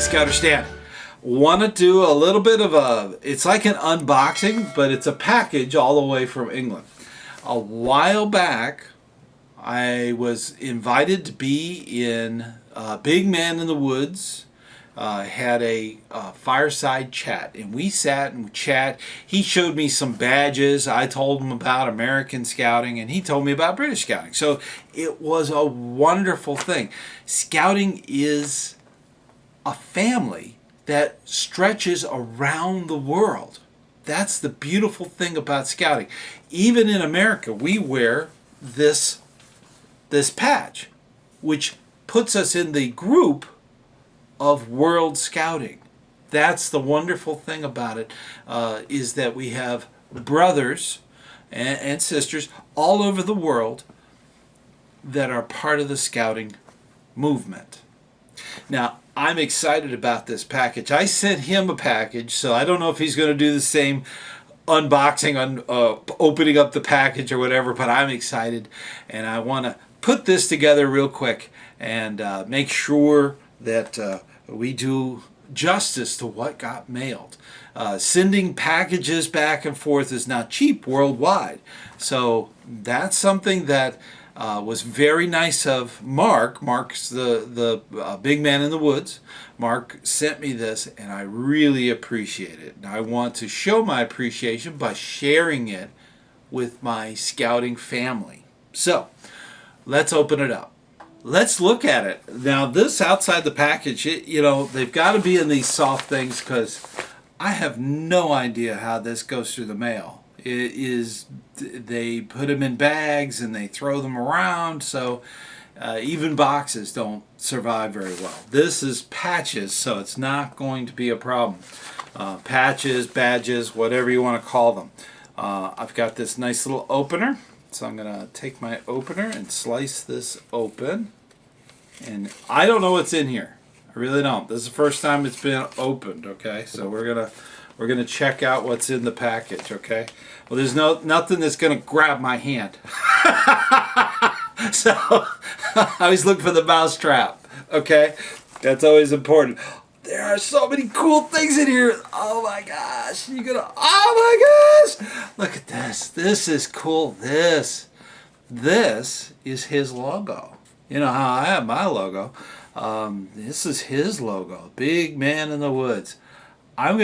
ScouterStan. Want to do a little bit of it's like an unboxing, but it's a package all the way from England. A while back, I was invited to be in Big Man in the Woods. Had a fireside chat, and we sat and chat. He showed me some badges. I told him about American Scouting, and he told me about British Scouting. So it was a wonderful thing. Scouting is a family that stretches around the world. That's the beautiful thing about Scouting. Even in America, we wear this patch, which puts us in the group of World Scouting. That's the wonderful thing about it, is that we have brothers and sisters all over the world that are part of the Scouting movement. Now, I'm excited about this package. I sent him a package, so I don't know if he's going to do the same unboxing, on opening up the package or whatever, but I'm excited, and I want to put this together real quick and make sure that we do justice to what got mailed. Sending packages back and forth is not cheap worldwide. So that's something that was very nice of Mark. Mark's the big man in the woods. Mark sent me this, and I really appreciate it. And I want to show my appreciation by sharing it with my Scouting family. So let's open it up. Let's look at it. Now, this outside the package, they've got to be in these soft things because I have no idea how this goes through the mail. They put them in bags and they throw them around, so even boxes don't survive very well. This is patches, so it's not going to be a problem. Patches, badges, whatever you want to call them. I've got this nice little opener. So I'm going to take my opener and slice this open. And I don't know what's in here. I really don't. This is the first time it's been opened, okay? So we're gonna check out what's in the package, okay? Well, there's nothing that's going to grab my hand. So I always look for the mouse trap, okay? That's always important. There are so many cool things in here. Oh my gosh. Oh my gosh. Look at this. This is cool. This is his logo. You know how I have my logo. This is his logo. Big Man in the Woods. I've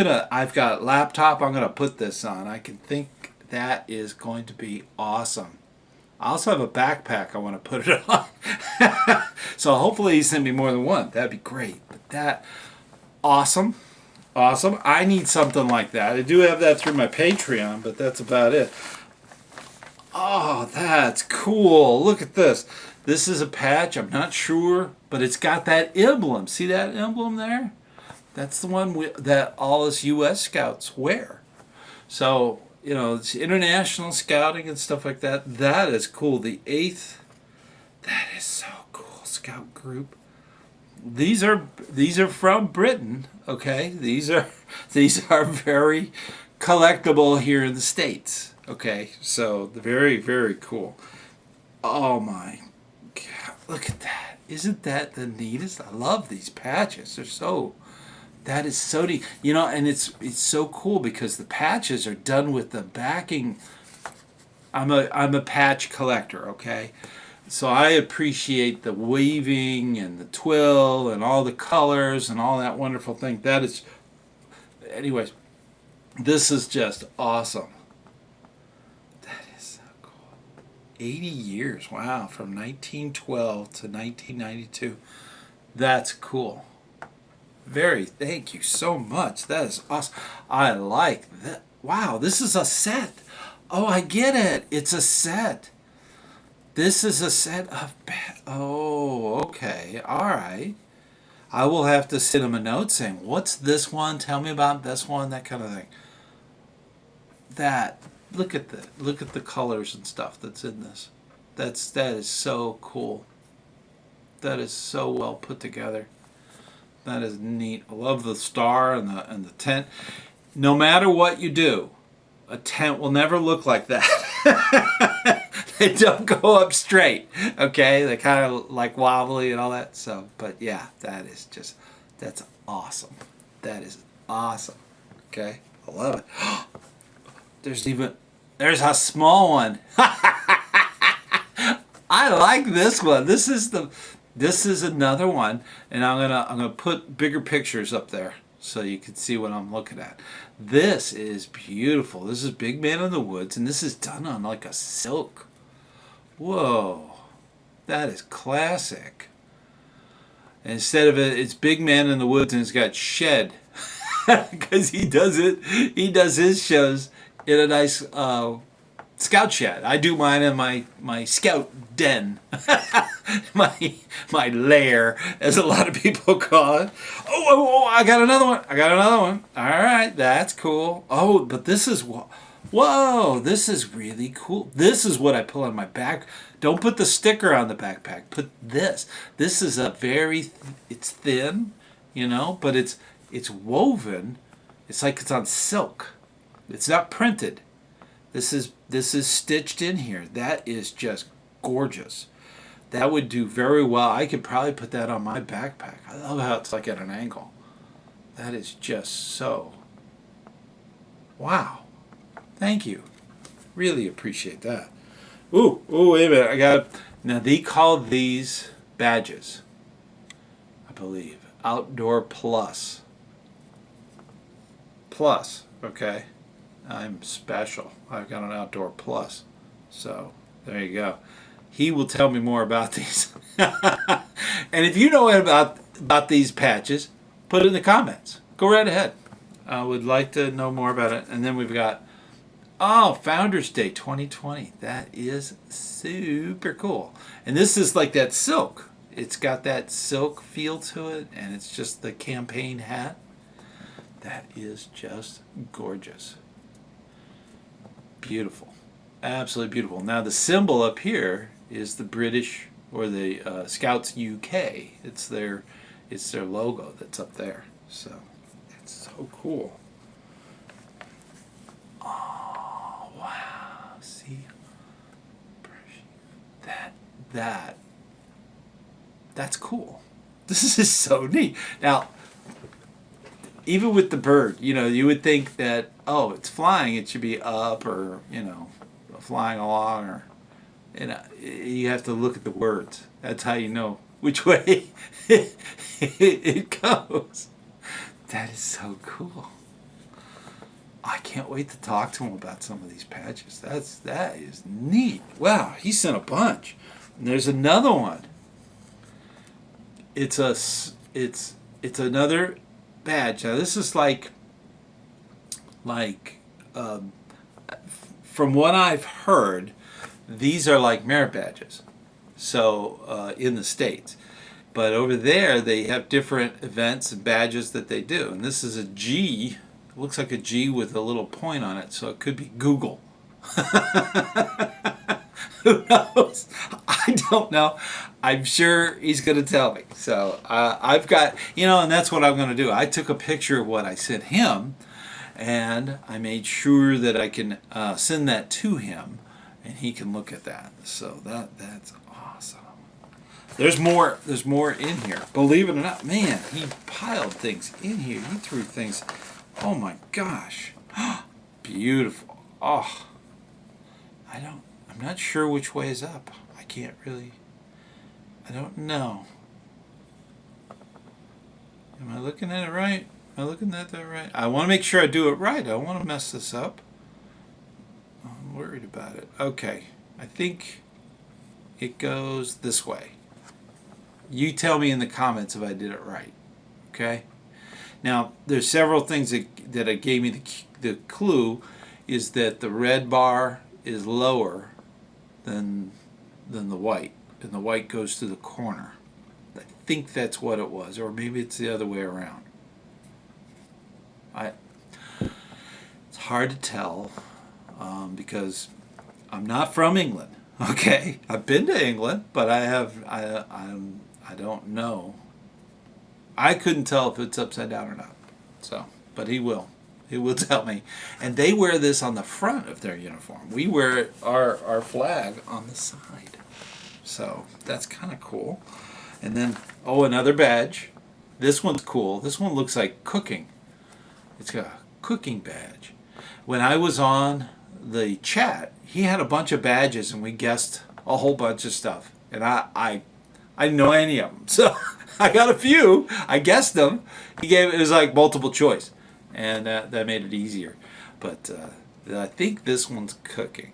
got a laptop. I'm going to put this on. I can think that is going to be awesome. I also have a backpack I want to put it on. So hopefully he sent me more than one. That'd be great. But awesome. I need something like that. I do have that through my Patreon, but that's about it. Oh, that's cool. Look at this. This is a patch. I'm not sure, but it's got that emblem. See that emblem there? That's the one that all us U.S. Scouts wear. So, it's international scouting and stuff like that. That is cool. The 8th. That is so cool. Scout group. These are from Britain, okay? These are very collectible here in the States, okay? So very, very cool. Oh my God, look at that. Isn't that the neatest? I love these patches. That is so neat. And it's so cool because the patches are done with the backing. I'm a patch collector, okay? So I appreciate the weaving and the twill and all the colors and all that wonderful thing. Anyways, this is just awesome. That is so cool. 80 years, wow, from 1912 to 1992. That's cool. Thank you so much. That is awesome. I like that. Wow, this is a set. Oh, I get it. It's a set. This is a set of... Oh, okay. All right. I will have to send him a note saying, what's this one? Tell me about this one, that kind of thing. Look at the colors and stuff that's in this. That is so cool. That is so well put together. That is neat. I love the star and the tent. No matter what you do, a tent will never look like that. They don't go up straight, okay? They kind of like wobbly and all that. So, but yeah, that's awesome. That is awesome. Okay, I love it. There's a small one. I like this one. This is another one, and I'm gonna put bigger pictures up there so you can see what I'm looking at. This is beautiful. This is Big Man in the Woods, and this is done on like a silk. Whoa, that is classic. And instead of it's Big Man in the Woods, and it's got Shed, because he does it. He does his shows in a nice scout shed. I do mine in my scout den, my lair, as a lot of people call it. Oh, I got another one. All right, that's cool. Oh, but this is whoa, this is really cool. This is what I put on my back. Don't put the sticker on the backpack. Put this. This is a it's thin, but it's woven. It's like it's on silk. It's not printed. This is stitched in here. That is just gorgeous. That would do very well. I could probably put that on my backpack. I love how it's like at an angle. That is just so. Wow. Thank you. Really appreciate that. Ooh, wait a minute. Now they call these badges, I believe. Outdoor Plus. Plus, okay. I'm special. I've got an Outdoor Plus. So, there you go. He will tell me more about these. And if you know about these patches, put it in the comments. Go right ahead. I would like to know more about it. And then we've got, Founders Day 2020. That is super cool. And this is like that silk. It's got that silk feel to it, and it's just the campaign hat. That is just gorgeous. Beautiful. Absolutely beautiful. Now the symbol up here is the British, or the Scouts UK. It's their logo that's up there. So it's so cool. Oh wow. See? That's cool. This is so neat. Now, even with the bird, you would think that, it's flying, it should be up, or, flying along, or, you have to look at the words. That's how you know which way it goes. That is so cool. I can't wait to talk to him about some of these patches. That is neat. Wow, he sent a bunch. And there's another one. It's another badge. Now this is from what I've heard, these are like merit badges. So in the States, but over there they have different events and badges that they do. And this is a G. It looks like a G with a little point on it, so it could be Google. Who knows? I don't know. I'm sure he's going to tell me. So I've got, and that's what I'm going to do. I took a picture of what I sent him, and I made sure that I can send that to him, and he can look at that. So that's awesome. There's more in here. Believe it or not, man, he piled things in here. He threw things. Oh my gosh. Beautiful. Oh. I'm not sure which way is up. I don't know. Am I looking at it right? Am I looking at that right? I want to make sure I do it right. I don't want to mess this up. I'm worried about it. Okay. I think it goes this way. You tell me in the comments if I did it right. Okay? Now, there's several things that gave me the clue, is that the red bar is lower than the white, and the white goes to the corner. I think that's what it was, or maybe it's the other way around. It's hard to tell because I'm not from England. Okay, I've been to England, but I don't know. I couldn't tell if it's upside down or not. So, but he will. He will tell me. And they wear this on the front of their uniform. We wear our flag on the side. So that's kind of cool. And then, another badge. This one's cool. This one looks like cooking. It's got a cooking badge. When I was on the chat, he had a bunch of badges, and we guessed a whole bunch of stuff. And I didn't know any of them, so I got a few. I guessed them. It was like multiple choice, and that made it easier. But I think this one's cooking.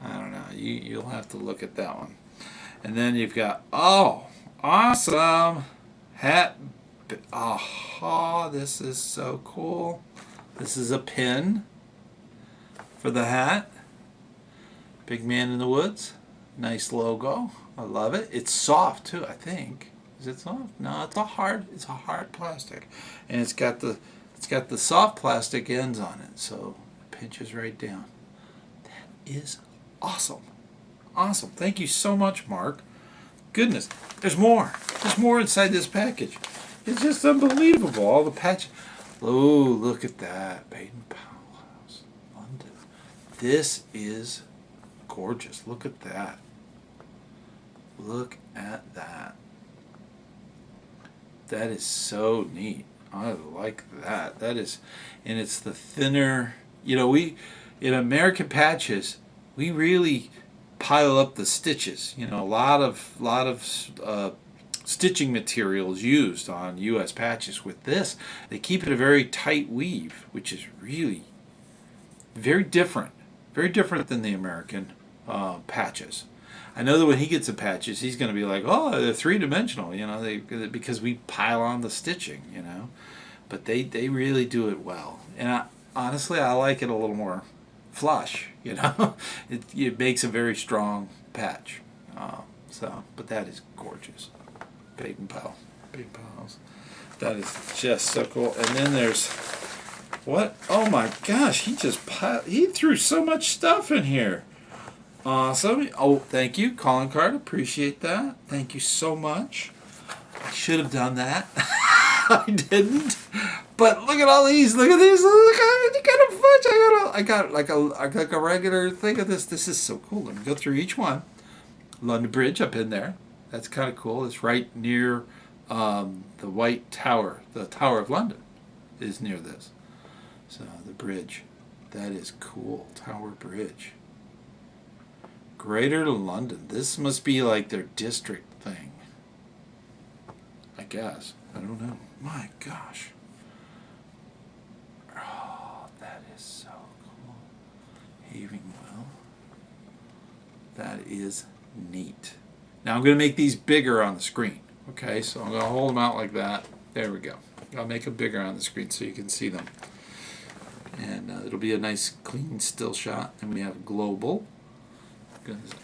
I don't know. You'll have to look at that one. And then you've got, oh, awesome hat. Oh, this is so cool. This is a pin for the hat. Big Man in the Woods. Nice logo. I love it. It's soft too, I think. Is it soft? No, it's a hard plastic. And it's got the soft plastic ends on it, so it pinches right down. That is awesome. Awesome. Thank you so much, Mark. Goodness, there's more. There's more inside this package. It's just unbelievable. All the patch. Oh, look at that. Baden-Powell House, London. This is gorgeous. Look at that. Look at that. That is so neat. I like that. That is, and it's the thinner. You know, in American Patches, we really pile up the stitches. You know, a lot of stitching materials used on U.S. patches. With this, they keep it a very tight weave, which is really very different than the American patches. I know that when he gets the patches, he's going to be like, oh, they're three-dimensional, you know, because we pile on the stitching, you know. But they really do it well. And honestly, I like it a little more flush, you know. It makes a very strong patch. But that is gorgeous. Baden-Powell. That is just so cool. And then there's, what? Oh my gosh, he threw so much stuff in here. Awesome. Oh, thank you, calling card. Appreciate that. Thank you so much. I should have done that. I didn't. But look at all these. Look at these. Look at a bunch. I got like a regular thing of this. This is so cool. Let me go through each one. London Bridge up in there. That's kind of cool. It's right near the White Tower. The Tower of London is near this. So the bridge. That is cool. Tower Bridge. Greater London. This must be like their district thing. I guess. I don't know. My gosh. Oh, that is so cool. Having well. That is neat. Now I'm going to make these bigger on the screen. Okay, so I'm going to hold them out like that. There we go. I'll make them bigger on the screen so you can see them. And it'll be a nice clean still shot. And we have global.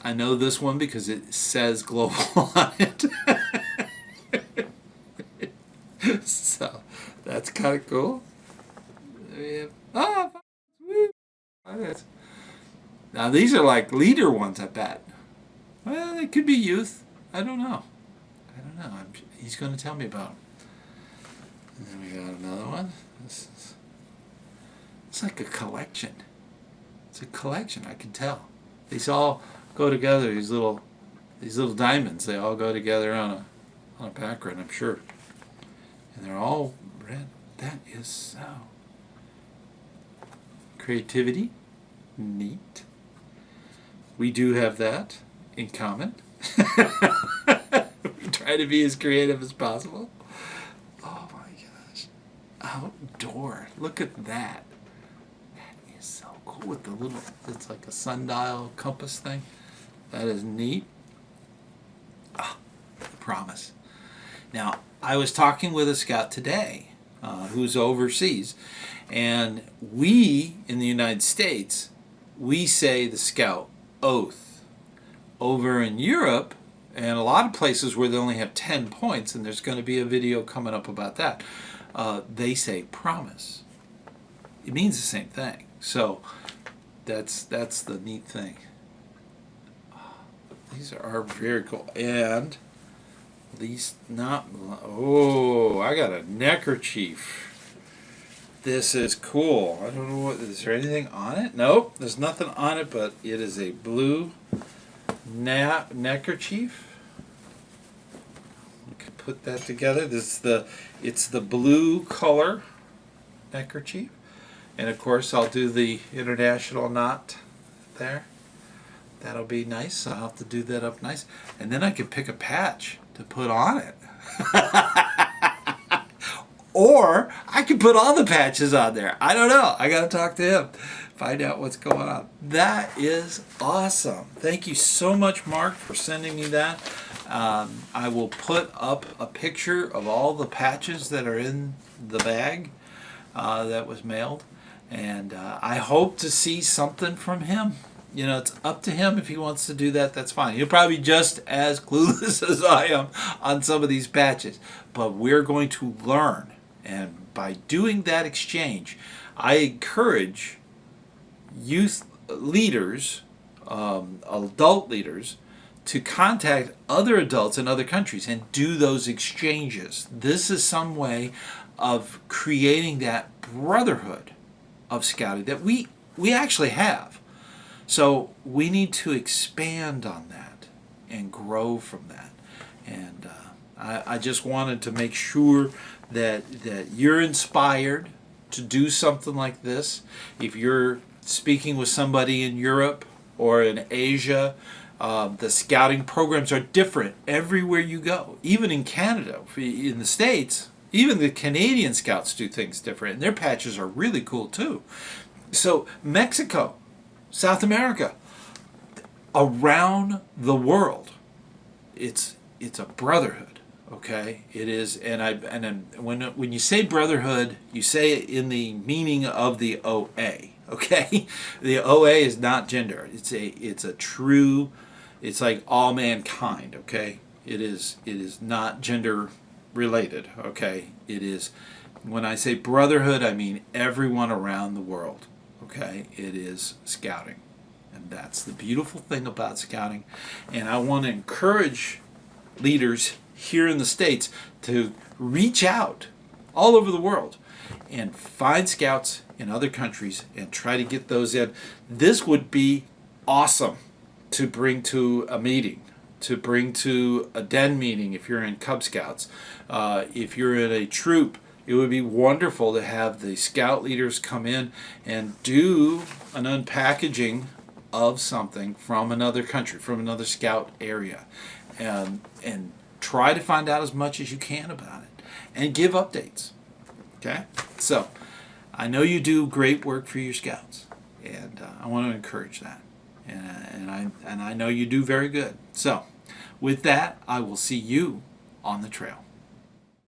I know this one because it says global on it. So that's kind of cool. Now these are leader ones, I bet. Well, they could be youth. I don't know. He's going to tell me about them. And then we got another one. It's like a collection. It's a collection, I can tell. These all go together. These little diamonds. They all go together on a background, I'm sure. And they're all red. That is so. Creativity, neat. We do have that in common. We try to be as creative as possible. Oh my gosh! Outdoor. Look at that. That is so cool with the little. It's like a sundial compass thing. That is neat. I promise. Now, I was talking with a scout today who's overseas, and we, in the United States, we say the scout oath. Over in Europe, and a lot of places where they only have 10 points, and there's going to be a video coming up about that, they say promise. It means the same thing. So that's the neat thing. These are very cool. And these not... Oh, I got a neckerchief. This is cool. I don't know what... Is there anything on it? Nope, there's nothing on it, but it is a blue neckerchief. I could put that together. It's the blue color neckerchief. And of course I'll do the international knot there. That'll be nice. I'll have to do that up nice. And then I can pick a patch to put on it. Or I can put all the patches on there. I don't know. I got to talk to him. Find out what's going on. That is awesome. Thank you so much, Mark, for sending me that. I will put up a picture of all the patches that are in the bag that was mailed. And I hope to see something from him. You know, it's up to him if he wants to do that. That's fine. He'll probably be just as clueless as I am on some of these patches. But we're going to learn. And by doing that exchange, I encourage youth leaders, adult leaders, to contact other adults in other countries and do those exchanges. This is some way of creating that brotherhood of scouting that we actually have. So we need to expand on that and grow from that. And I just wanted to make sure that you're inspired to do something like this. If you're speaking with somebody in Europe or in Asia, the scouting programs are different everywhere you go. Even in Canada, in the States, even the Canadian scouts do things different, and their patches are really cool too. So Mexico, South America, around the world, it's a brotherhood. Okay, it is, and when you say brotherhood, you say it in the meaning of the OA. Okay, the OA is not gender. It's a true. It's like all mankind. Okay, it is not gender related. Okay, it is. When I say brotherhood, I mean everyone around the world. Okay, it is scouting, and that's the beautiful thing about scouting. And I want to encourage leaders here in the States to reach out all over the world and find scouts in other countries and try to get those in. This would be awesome to bring to a meeting, to bring to a den meeting if you're in Cub Scouts. If you're in a troop, it would be wonderful to have the scout leaders come in and do an unpackaging of something from another country, from another scout area, and try to find out as much as you can about it and give updates. Okay? So, I know you do great work for your scouts, and I want to encourage that. And I know you do very good. So, with that, I will see you on the trail.